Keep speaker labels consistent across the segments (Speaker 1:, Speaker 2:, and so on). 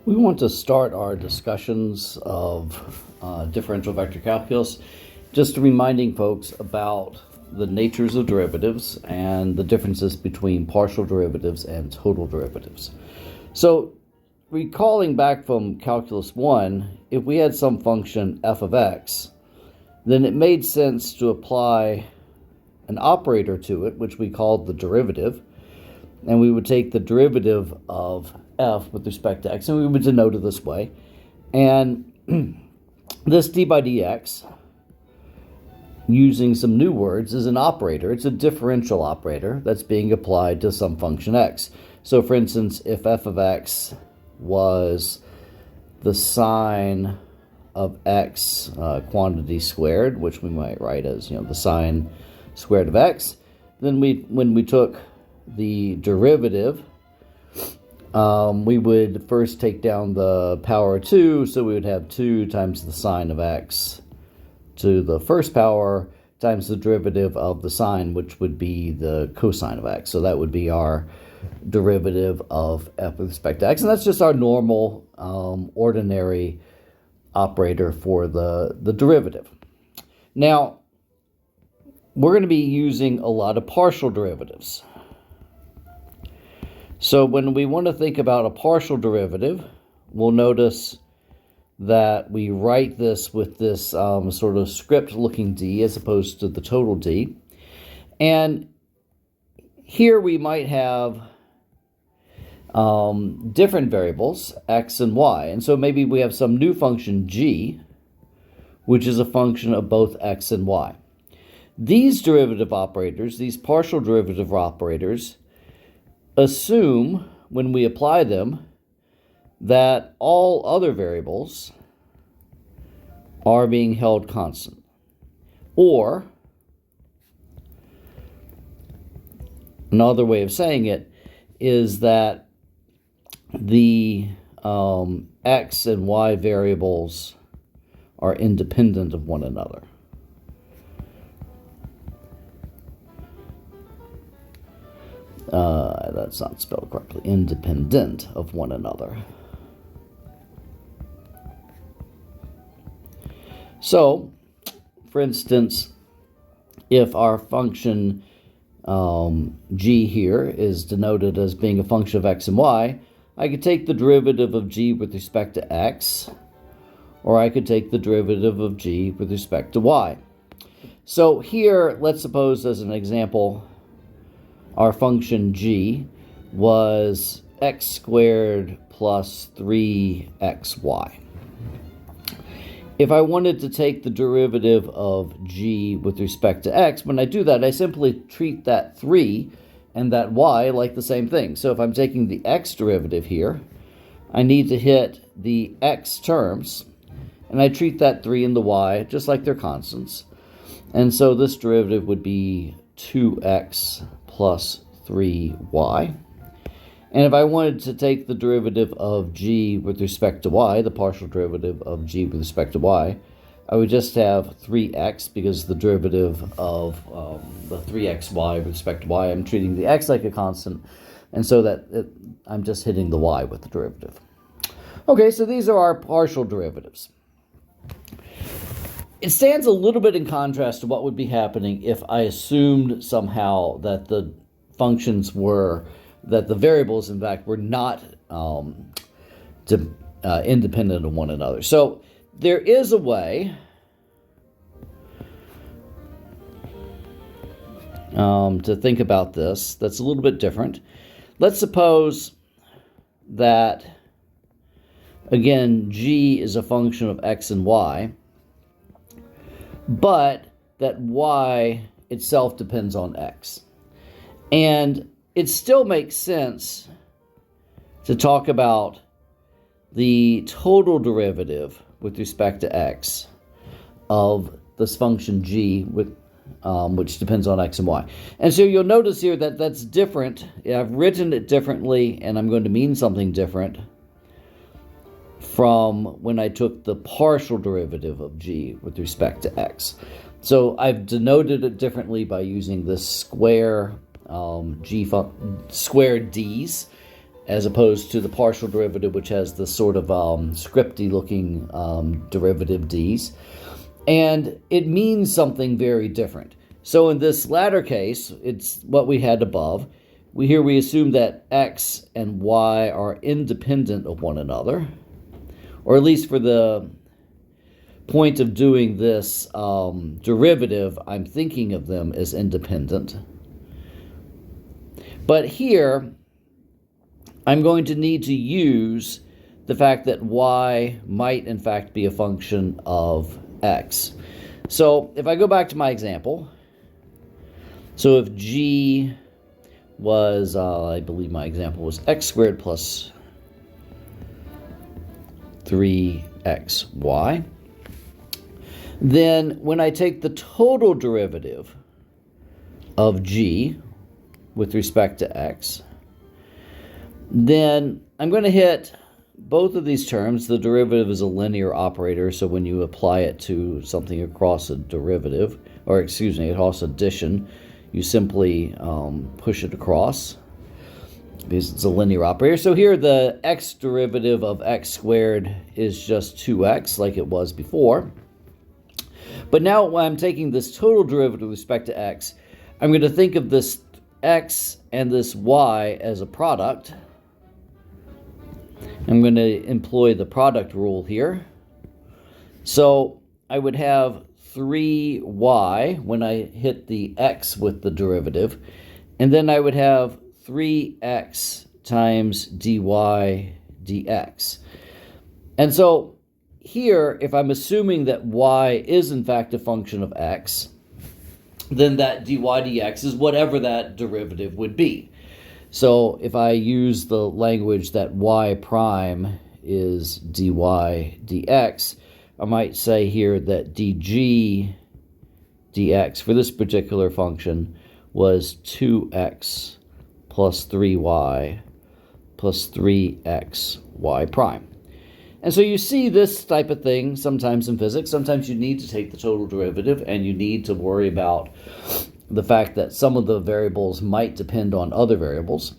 Speaker 1: We want to start our discussions of differential vector calculus just reminding folks about the natures of derivatives and the differences between partial derivatives and total derivatives. So recalling back from calculus 1, if we had some function f of x, then it made sense to apply an operator to it, which we called the derivative, and we would take the derivative of f with respect to x, and we would denote it this way. And this d by dx, using some new words, is an operator. It's a differential operator that's being applied to some function x. So for instance, if f of x was the sine of x quantity squared, which we might write as the sine squared of x, then when we took the derivative, we would first take down the power 2, so we would have 2 times the sine of x to the first power times the derivative of the sine, which would be the cosine of x. So that would be our derivative of f with respect to x, and that's just our normal ordinary operator for the derivative. Now, we're going to be using a lot of partial derivatives. So when we want to think about a partial derivative, we'll notice that we write this with this sort of script-looking d as opposed to the total d. And here we might have different variables, x and y. And so maybe we have some new function g, which is a function of both x and y. These derivative operators, these partial derivative operators, assume, when we apply them, that all other variables are being held constant. Or, another way of saying it is that the x and y variables are independent of one another. That's not spelled correctly. Independent of one another. So, for instance, if our function g here is denoted as being a function of x and y, I could take the derivative of g with respect to x, or I could take the derivative of g with respect to y. So here, let's suppose as an example, our function g was x squared plus 3xy. If I wanted to take the derivative of g with respect to x, when I do that, I simply treat that 3 and that y like the same thing. So if I'm taking the x derivative here, I need to hit the x terms, and I treat that 3 and the y just like they're constants. And so this derivative would be 2x plus 3y. And if I wanted to take the derivative of g with respect to y, the partial derivative of g with respect to y, I would just have 3x, because the derivative of the 3xy with respect to y, I'm treating the x like a constant, and so that I'm just hitting the y with the derivative. Okay, so these are our partial derivatives. It stands a little bit in contrast to what would be happening if I assumed somehow that the functions were, that the variables, in fact, were not independent of one another. So there is a way to think about this that's a little bit different. Let's suppose that, again, g is a function of x and y, but that y itself depends on x. And it still makes sense to talk about the total derivative with respect to x of this function g, which depends on x and y. And so you'll notice here that that's different. I've written it differently, and I'm going to mean something different from when I took the partial derivative of g with respect to x. So I've denoted it differently by using this square square d's, as opposed to the partial derivative, which has the sort of scripty looking derivative d's. And it means something very different. So in this latter case, it's what we had above. We assume that x and y are independent of one another, or at least for the point of doing this derivative, I'm thinking of them as independent. But here, I'm going to need to use the fact that y might in fact be a function of x. So if I go back to my example, so if g was, I believe my example was x squared plus 3xy, then when I take the total derivative of g with respect to x, then I'm going to hit both of these terms. The derivative is a linear operator, so when you apply it to something across a derivative, or excuse me, across addition, you simply push it across because it's a linear operator. So here the x derivative of x squared is just 2x like it was before. But now when I'm taking this total derivative with respect to x, I'm going to think of this x and this y as a product. I'm going to employ the product rule here. So I would have 3y when I hit the x with the derivative, and then I would have 3x times dy dx. And so here, if I'm assuming that y is in fact a function of x, then that dy dx is whatever that derivative would be. So if I use the language that y prime is dy dx, I might say here that dg dx for this particular function was 2x plus 3y plus 3x y prime. And so you see this type of thing sometimes in physics. Sometimes you need to take the total derivative and you need to worry about the fact that some of the variables might depend on other variables.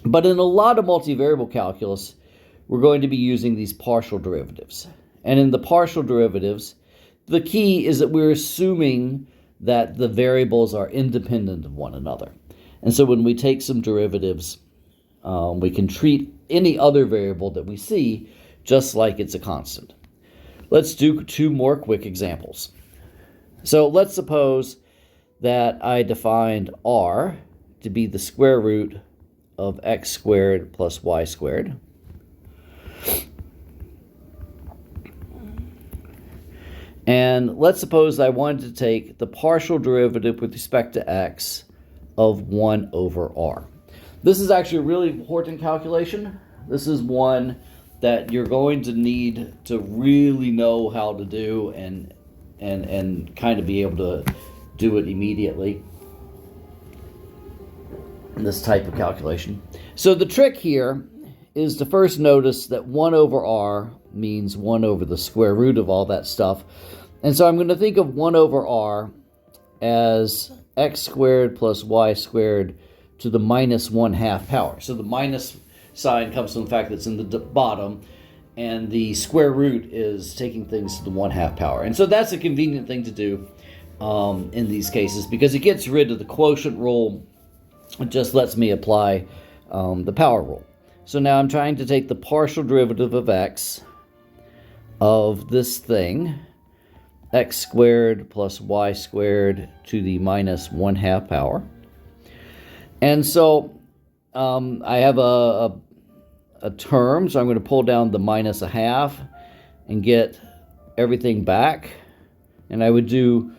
Speaker 1: But in a lot of multivariable calculus, we're going to be using these partial derivatives. And in the partial derivatives, the key is that we're assuming that the variables are independent of one another. And so when we take some derivatives, we can treat any other variable that we see just like it's a constant. Let's do two more quick examples. So let's suppose that I defined r to be the square root of x squared plus y squared. And let's suppose I wanted to take the partial derivative with respect to x of 1 over r. This is actually a really important calculation. This is one that you're going to need to really know how to do and kind of be able to do it immediately. This type of calculation. So the trick here is to first notice that 1 over r means 1 over the square root of all that stuff. And so I'm going to think of 1 over r as x squared plus y squared to the minus 1/2 power. So the minus sign comes from the fact that it's in the bottom, and the square root is taking things to the 1/2 power. And so that's a convenient thing to do in these cases because it gets rid of the quotient rule. It just lets me apply the power rule. So now I'm trying to take the partial derivative of x of this thing, x squared plus y squared to the minus 1/2 power. And so I have a term, so I'm going to pull down the minus 1/2 and get everything back. And I would do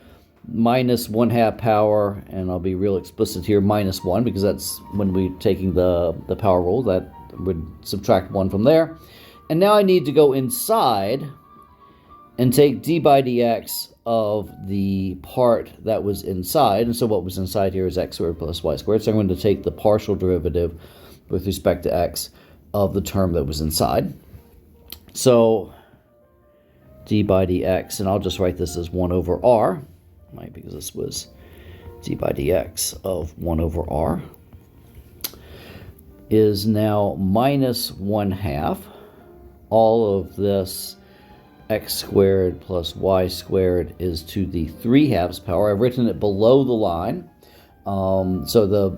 Speaker 1: minus 1/2 power, and I'll be real explicit here, minus 1, because that's when we're taking the power rule, that would subtract 1 from there. And now I need to go inside and take d by dx of the part that was inside. And so what was inside here is x squared plus y squared. So I'm going to take the partial derivative with respect to x of the term that was inside. So d by dx, and I'll just write this as 1 over r, right, because this was d by dx of 1 over r. is now minus 1/2. All of this x squared plus y squared is to the 3/2 power. I've written it below the line. So the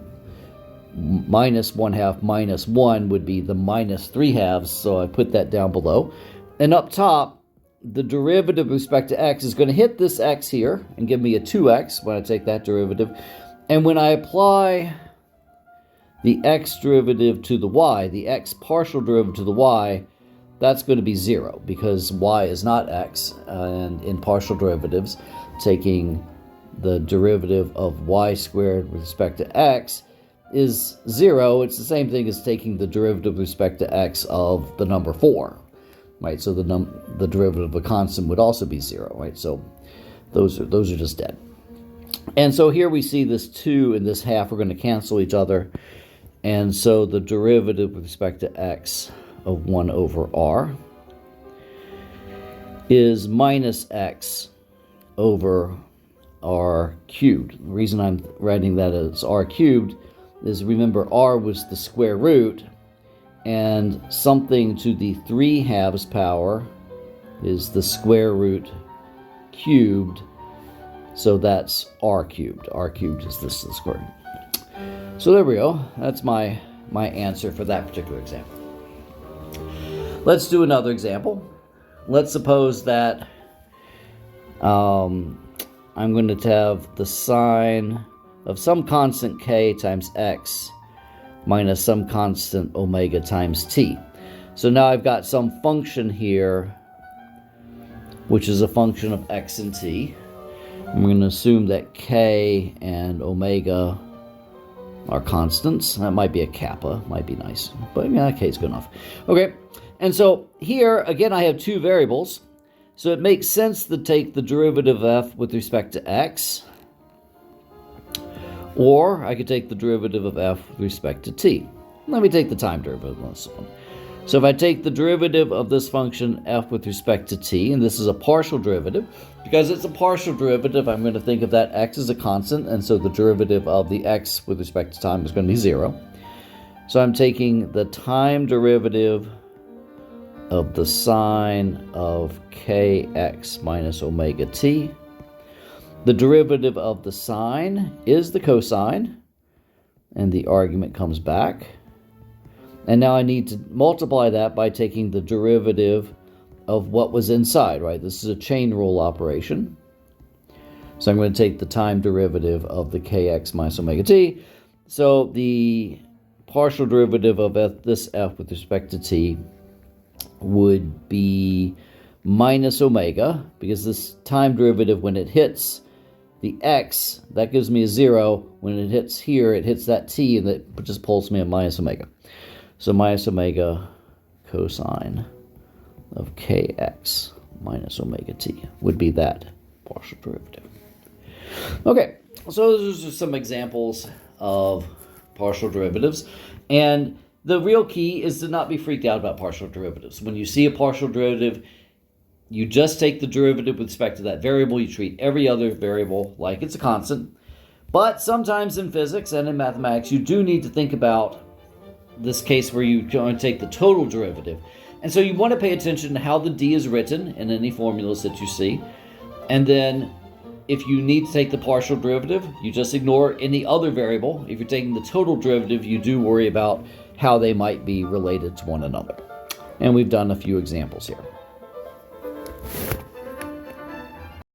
Speaker 1: minus 1/2 minus 1 would be the minus 3/2, so I put that down below. And up top, the derivative with respect to x is going to hit this x here and give me a 2x when I take that derivative. And when I apply the x derivative to the y, the x partial derivative to the y, that's going to be 0 because y is not x. And in partial derivatives, taking the derivative of y squared with respect to x is 0. It's the same thing as taking the derivative with respect to x of the number 4. Right, so the derivative of a constant would also be 0, right? So those are just dead. And so here we see this 2 and this half are going to cancel each other. And so the derivative with respect to x of 1 over r is minus x over r cubed. The reason I'm writing that as r cubed is, remember, r was the square root, and something to the 3/2 power is the square root cubed, so that's r cubed. R cubed is this square. So there we go. That's my answer for that particular example. Let's do another example. Let's suppose that I'm going to have the sine of some constant k times x minus some constant omega times t. So now I've got some function here, which is a function of x and t. I'm going to assume that k and omega are constants. That might be a kappa, might be nice, but yeah, k is good enough. Okay, and so here, again, I have two variables, so it makes sense to take the derivative of f with respect to x, or I could take the derivative of f with respect to t. Let me take the time derivative on this one. So if I take the derivative of this function f with respect to t, and this is a partial derivative, because it's a partial derivative, I'm going to think of that x as a constant, and so the derivative of the x with respect to time is going to be 0. So I'm taking the time derivative of the sine of kx minus omega t. The derivative of the sine is the cosine, and the argument comes back. And now I need to multiply that by taking the derivative of what was inside, right? This is a chain rule operation. So I'm going to take the time derivative of the kx minus omega t. So the partial derivative of this f with respect to t would be minus omega, because this time derivative, when it hits the x, that gives me a 0. When it hits here, it hits that t, and that just pulls me a minus omega. So minus omega cosine of kx minus omega t would be that partial derivative. Okay, so those are some examples of partial derivatives. And the real key is to not be freaked out about partial derivatives. When you see a partial derivative, you just take the derivative with respect to that variable. You treat every other variable like it's a constant. But sometimes in physics and in mathematics, you do need to think about this case where you're going to take the total derivative. And so you want to pay attention to how the d is written in any formulas that you see. And then if you need to take the partial derivative, you just ignore any other variable. If you're taking the total derivative, you do worry about how they might be related to one another. And we've done a few examples here.